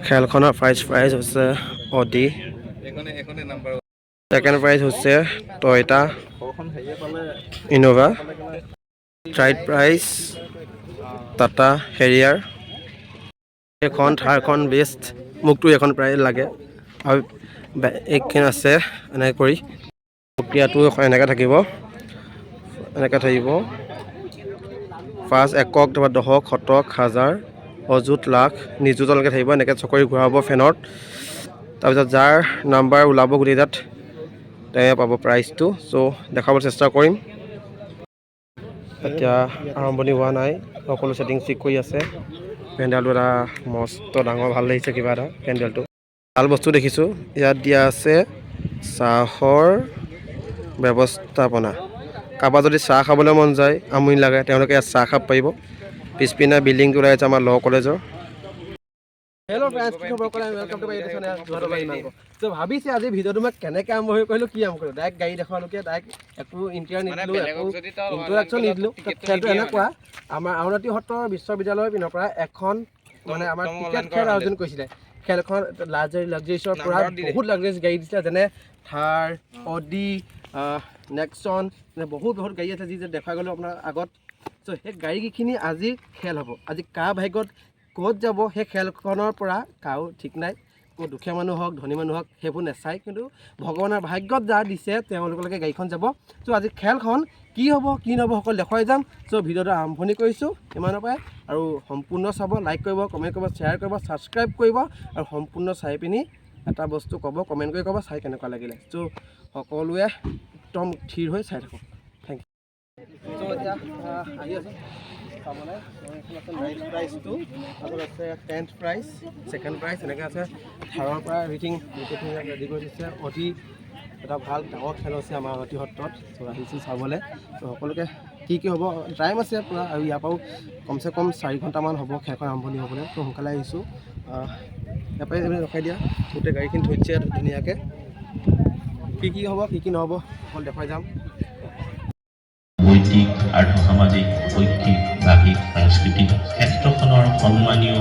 খেলখনৰ first prize হৈছে Audi, second prize হৈছে Toyota Innova, third prize Tata Harrier. এখন থাৰখন বেষ্ট, মোকতো এখন প্ৰাইজ লাগে আৰু এইখন আছে। এনেকৈ কৰি প্ৰক্ৰিয়াটো এনেকৈ থাকিব, এনেকৈ থাকিব। ফাৰ্ষ্ট একক, তাৰপৰা দশক, শতক, হাজাৰ, অযুত, লাখ, নিযুতলৈকে থাকিব। এনেকৈ চকৰি ঘূৰাব ফেনত। তাৰপিছত যাৰ নাম্বাৰ ওলাব গোটেইটাত তেওঁ পাব প্ৰাইজটো। চ' দেখাবলৈ চেষ্টা কৰিম। এতিয়া আৰম্ভণি হোৱা নাই, সকলো ছেটিং চেক কৰি আছে। পেণ্ডেলটো এটা মস্ত ডাঙৰ ভাল লাগিছে, কিবা এটা পেণ্ডেলটো ভাল বস্তু দেখিছোঁ। ইয়াত দিয়া আছে চাহৰ ব্যৱস্থাপনা। কাৰোবাৰ যদি চাহ খাবলৈ মন যায়, আমনি লাগে, তেওঁলোকে ইয়াত চাহ খাব পাৰিব। পিছপিনে বিল্ডিংটো ওলাই আছে আমাৰ ল' কলেজৰ। হেল্ল' ফ্ৰেণ্ডছ, কি খবৰ? Welcome to my YouTube channel যোৰহাটৰ পৰা ইমানক। ত' ভাবিছে আজি ভিডিঅ'টো মই কেনেকৈ আৰম্ভ কৰিলোঁ, কি আৰম্ভ কৰিলোঁ। ডাইৰেক্ট গাড়ী দেখুৱালোকে, ডাইৰেক্ট একো ইণ্টাৰ নিদিলোঁ, একো ইণ্ট্ৰডাকশ্যন নিদিলোঁ। খেলটো এনেকুৱা, আমাৰ আউনীআটী সত্ৰ বিশ্ববিদ্যালয়ৰ পিনৰ পৰা এখন মানে আমাৰ ক্ৰিকেট খেল আয়োজন কৰিছিলে। খেলখন লাক্সাৰিছৰ পৰা বহুত লাক্সাৰিছ গাড়ী দিছিলে, যেনে থাৰ, অডি, নেক্সন, বহুত গাড়ী আছে যি দেখাই গ'লোঁ আপোনাৰ আগত। চ' সেই গাড়ীকেইখিনি আজি খেল হ'ব। আজি কাৰ ভাগ্যত ক'ত যাব সেই খেলখনৰ পৰা কাৰো ঠিক নাই। ক'ত দুখীয়া মানুহ হওক, ধনী মানুহ হওক, সেইবোৰ নাচায়, কিন্তু ভগৱানৰ ভাগ্যত যাৰ দিছে তেওঁলোকলৈকে গাড়ীখন যাব। চ' আজি খেলখন কি হ'ব কি নহ'ব সকলো দেখুৱাই যাম। চ' ভিডিঅ'টো আৰম্ভণি কৰিছোঁ ইমানৰ পৰাই, আৰু সম্পূৰ্ণ চাব, লাইক কৰিব, কমেণ্ট কৰিব, শ্বেয়াৰ কৰিব, ছাবস্ক্ৰাইব কৰিব, আৰু সম্পূৰ্ণ চাই পিনি এটা বস্তু ক'ব, কমেণ্ট কৰি ক'ব চাই কেনেকুৱা লাগিলে। চ' সকলোৱে একদম থিৰ হৈ চাই থাকক। Thank U. চ' এতিয়া আহি আছোঁ চাবলৈ। প্ৰাইজটো তাৰপিছত আছে 10th প্ৰাইজ, ছেকেণ্ড প্ৰাইজ, এনেকৈ আছে থাৰৰ পৰা এভৰিথিং গোটেইখিনি ৰেডি কৰি দিছে। অতি এটা ভাল ডাঙৰ খেল হৈছে আমাৰ আউনীআটী সত্ৰত। চ' আহিছোঁ চাবলৈ। চ' সকলোকে কি হ'ব, টাইম আছে পূৰা, আৰু ইয়াৰ পৰাও কমচে কম 4 ঘণ্টামান হ'ব খেলখন আৰম্ভণি হ'বলৈ। ত' সোনকালে আহিছোঁ। ইয়াৰ পৰাই ৰখাই দিয়া, গোটেই গাড়ীখিনি থৈ দিছে ধুনীয়াকৈ। কি হ'ব কি নহ'ব অকল দেখুৱাই যাম। নৈতিক, আৰ্থ-সামাজিক, শৈক্ষিক, ভাষিক, সাংস্কৃতিক ক্ষেত্ৰখনৰ সন্মানীয়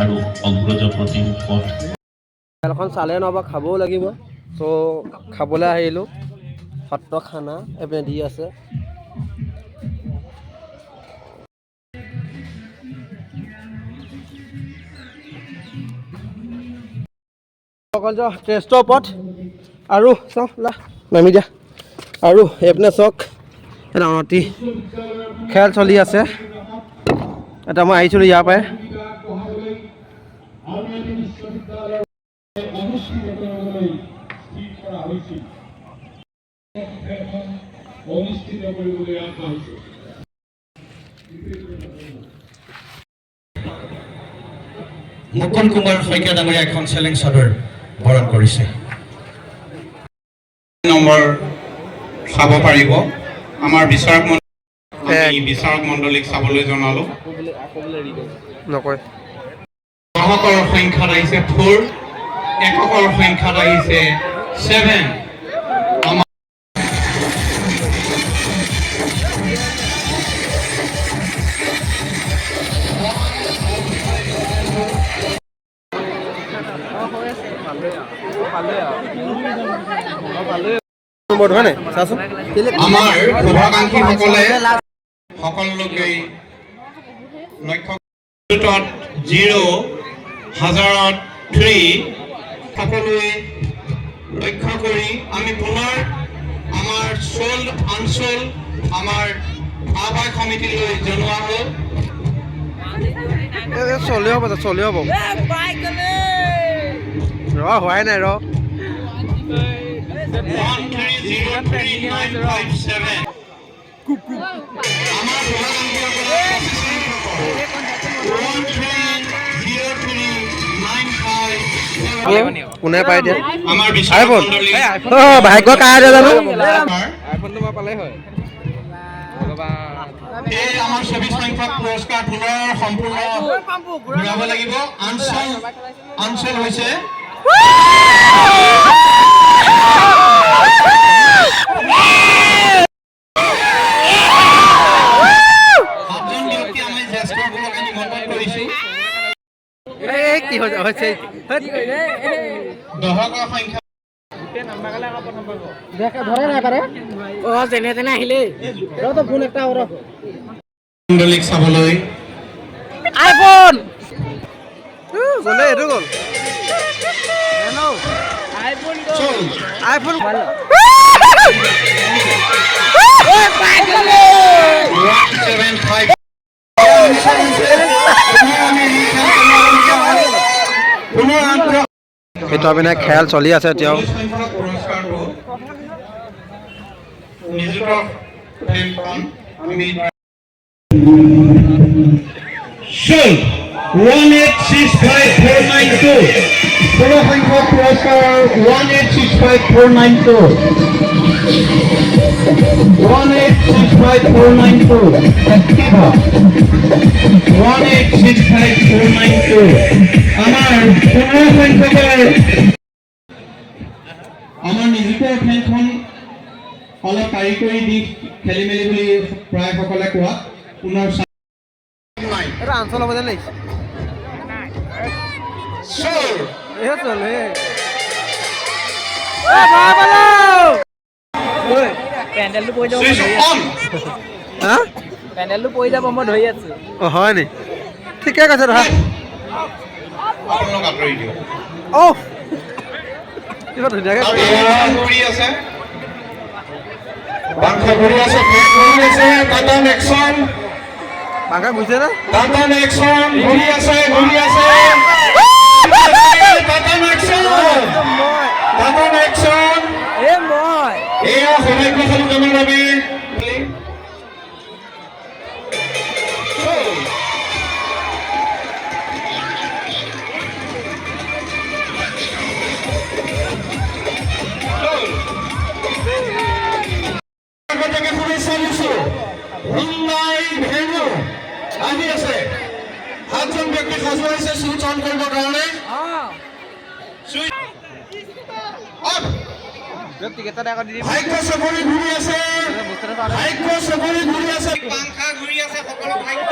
আৰু অগ্ৰজপ্ৰতিম পথ। খেলখন চালে নহ'ব, খাবও লাগিব। চ' খাবলৈ আহিলোঁ। সত্ৰ খানা এইপিনে দি আছে। অকল টেষ্টৰ ওপৰত আৰু চাওক নামি দিয়া। আৰু এইপিনে চাওক এটা আউনীআটী খেল চলি আছে। এটা মই আহিছিলোঁ ইয়াৰ পৰাই। মুকুল কুমাৰ শইকীয়া ডাঙৰীয়া এখন চেলেং চাদৰ বৰণ কৰিছে। নম্বৰ চাব পাৰিব আমাৰ বিচাৰক মণ্ডলীক চাবলৈ জনালো। গ্ৰাহকৰ সংখ্যাত আহিছে 4, এককৰ সংখ্যাত আহিছে 7। আমাৰ শুভাকাংক্ষীসকলে সকলোকে লক্ষ্য 0, হাজাৰত 3 সকলোৱে লক্ষ্য কৰি আমি পুনৰ আমাৰ চোল্ড আনচোল্ড আমাৰ আহ্বায়ক সমিতিলৈ জনোৱা হ'ল। চলে হ'ব ৰ হোৱাই নাই ৰ। 1303957 আমাৰ কোনে পাই দিয়া আমাৰ আইফোন বিশ্বমণ্ডলী ভাগ্য কাৰ জানো আইফোনটো মই পালেই হয়। এই আমাৰ 24 সংখ্যক পুৰস্কাৰ পুনৰ সম্পূৰ্ণ ঘূৰাব লাগিব। আঞ্চল হৈছে কি হৈছে দহকৰ সংখ্যা মণ্ডলীক চাবলৈ আইফোন গ'লে এইটো গ'ল চল আইফোন 175 সেইটো আপোনাৰ খেল চলি আছে এতিয়াও Shoot 1865492 ষোলো সংখ্যক পুৰস্কাৰ 1865492 এক্টিভা 1865492 আমাৰ 15 সংখ্যকৰ আমাৰ নিযুত খেলখন অলপ কাৰিকৰী দিশ খেলি মেলি বুলি প্ৰায় সকলে কোৱা পুনৰ এটা আঞ্চল হ'ব যেন লাগিছে পেণ্ডেলটো পৰি যাব পেণ্ডেলটো পৰি যাব মই ধৰি আছো অঁ হয় নি ঠিকে কৈছে ধৰা আপোনালোক আঁতৰি দিয়ক অঁ কিবা ধুনীয়াকৈ ঘূৰি আছে পাংখা ঘূৰি আছে ঘূৰি আছে টাটা নেক্সন পাংখা ঘূৰিছে নে টাটা নেক্সন ঘূৰি আছে টাটা নেক্সন মই এয়া সৌভাগ্যশালীজনৰ বাবে শুভেচ্ছা দিছো হুণ্ডাই ভেনু আহি আছে সাতজন ব্যক্তি সাজু হৈছে চুইচ অন কৰিবৰ কাৰণে ভাগ্য চবৰি ঘূৰি আছে পাংখা ঘূৰি আছে সকলো ভাগ্য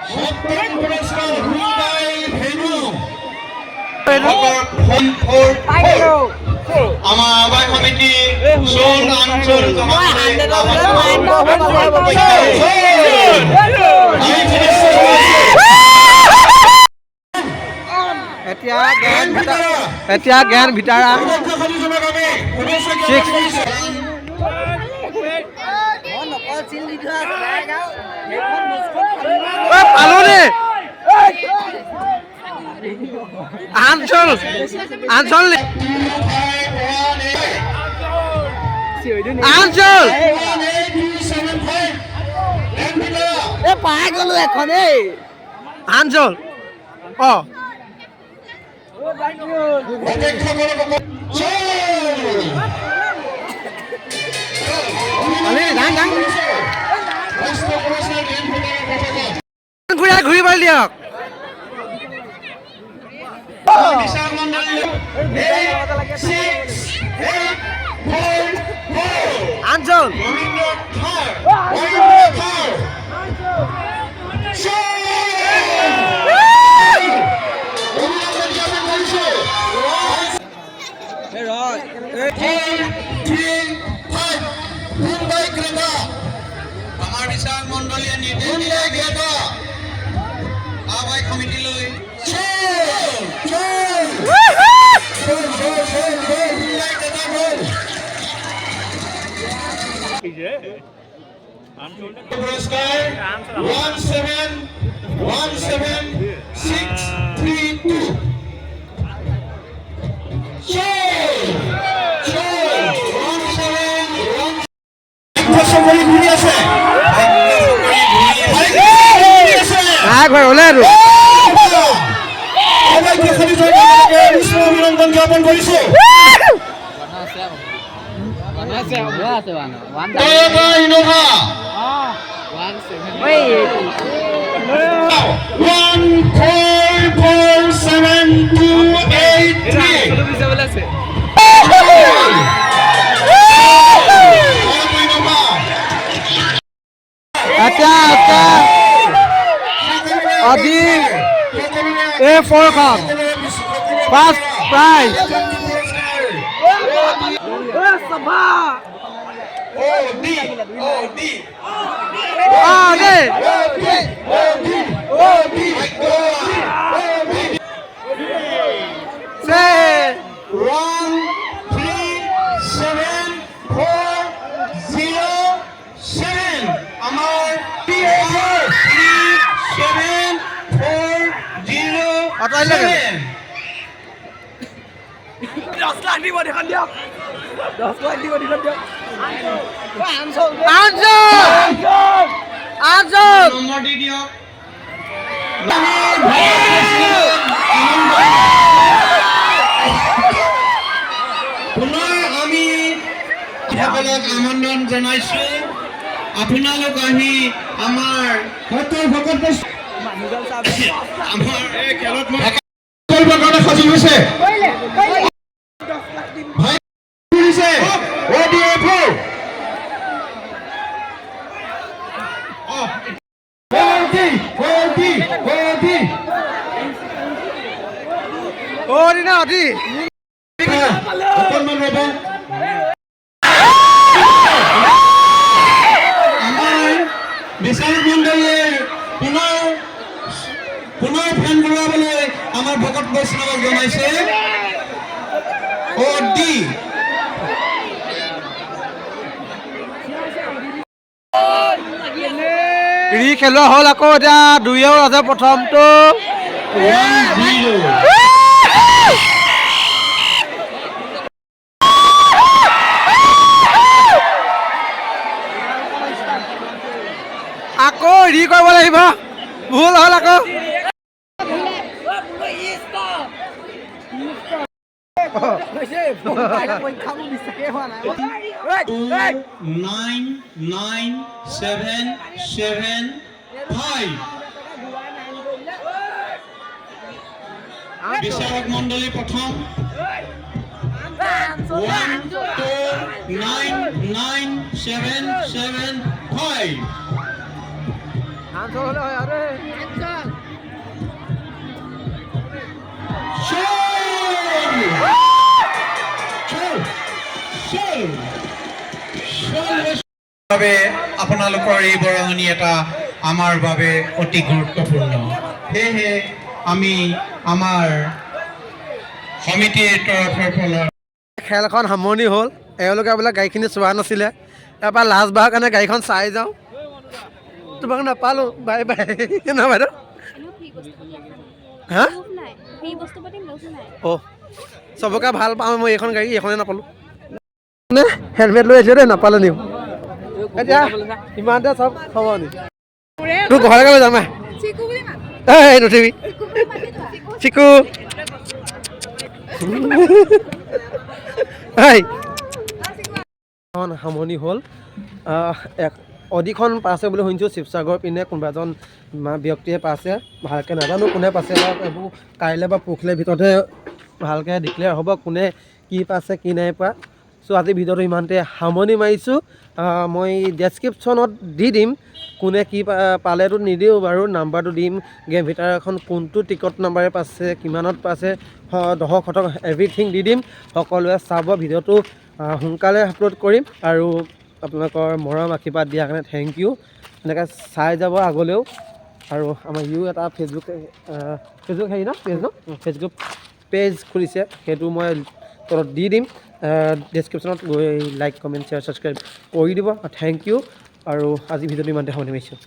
সপ্তম পুৰস্কাৰ হুণ্ডাই ভেনু আমাৰ আহ্বায়ক সমিতি চোল অঞ্চল এতিয়া জ্ঞান ভিতাৰা পালো নে আঞ্চল আঞ্চল আঞ্চল পাই গলো এখন আঞ্চল অ ঘূৰি পালি দিয়ক আঞ্চল আমাৰ বিচাৰক মণ্ডলীয়ে নিৰ্দেশ দিলে আহ্বায়ক সমিতিলৈ পুৰস্কাৰ 1717632 ঘূৰি আছে ওলাই আৰু অভিনন্দন জ্ঞাপন কৰিছো টয়োটা ইনোভা 1447283 আজি A4খন ফাৰ্ষ্ট প্ৰাইজ পুনৰ আমি সকলক আমন্ত্ৰণ জনাইছোঁ আপোনালোক আহি আমাৰ ভকত আমাৰ এই খেলত কৰিবৰ কাৰণে সাজু হৈছে অকণমান ৰ'ব আমাৰ বিচাৰক মণ্ডলীয়ে পুনৰ ফেন ঘূৰাবলৈ আমাৰ ভকত বৈষ্ণৱক জনাইছে খেলোৱা হ'ল আকৌ এতিয়া 2-ৰ আছে প্ৰথমটো আকৌ কৰিব লাগিব ভুল হ'ল আকৌ 99775 বিচাৰক মণ্ডলী প্ৰথম 1299775 আপোনালোকৰ এই বৰঙণি এটা আমাৰ বাবে অতি গুৰুত্বপূৰ্ণ সেয়েহে আমি আমাৰ সমিতিৰ তৰফৰ পৰা খেলখন সামৰণি হ'ল এওঁলোকে বোলে গাড়ীখিনি চোৱা নাছিলে তাৰপৰা লাষ্ট বাৰৰ কাৰণে গাড়ীখন চাই যাওঁ তোমাক নাপালোঁ বাই বাই নহয় বাইদেউ হা অ' চবকে ভাল পাওঁ মই এইখন গাড়ী এইখনে নাপালোঁ হেলমেট লৈ আহিছোঁ দেই নাপালোঁ নিও এতিয়া ইমানতে চব হ'ব নি তোৰ ঘৰলৈ গৈ যাম এই নুঠিবি চিকু সামৰণি হ'ল অডিখন পাইছে বুলি শুনিছোঁ শিৱসাগৰ পিনে কোনোবা এজন ব্যক্তিয়ে পাইছে ভালকৈ নাজানো কোনে পাইছে বা এইবোৰ কাইলৈ বা পৰহিলৈ ভিতৰতে ভালকৈ ডিক্লেয়াৰ হ'ব কোনে কি পাইছে কি নাই পোৱা চ' আজি ভিডিঅ'টো ইমানতে সামৰণি মাৰিছোঁ মই ডেছক্ৰিপশ্যনত দি দিম কোনে কি পালেতো নিদিওঁ বাৰু নাম্বাৰটো দিম গেম ভিতৰত এখন কোনটো টিকট নাম্বাৰে পাইছে কিমানত পাইছে দহক শতক এভৰিথিং দি দিম সকলোৱে চাব ভিডিঅ'টো সোনকালে আপলোড কৰিম আৰু আপোনালোকৰ মৰম আশীৰ্বাদ দিয়াৰ কাৰণে থেংক ইউ এনেকৈ চাই যাব আগলৈও আৰু আমাৰ এটা ফেচবুক হেৰি ন ফেচবুক পেজ খুলিছে সেইটো মই তলত দি দিম ডেছক্ৰিপশ্যনত গৈ লাইক কমেণ্ট শ্বেয়াৰ ছাবস্ক্ৰাইব কৰি দিব থেংক ইউ আৰু আজি ভিডিঅ'টো ইমানতে সামৰণি মাৰিছোঁ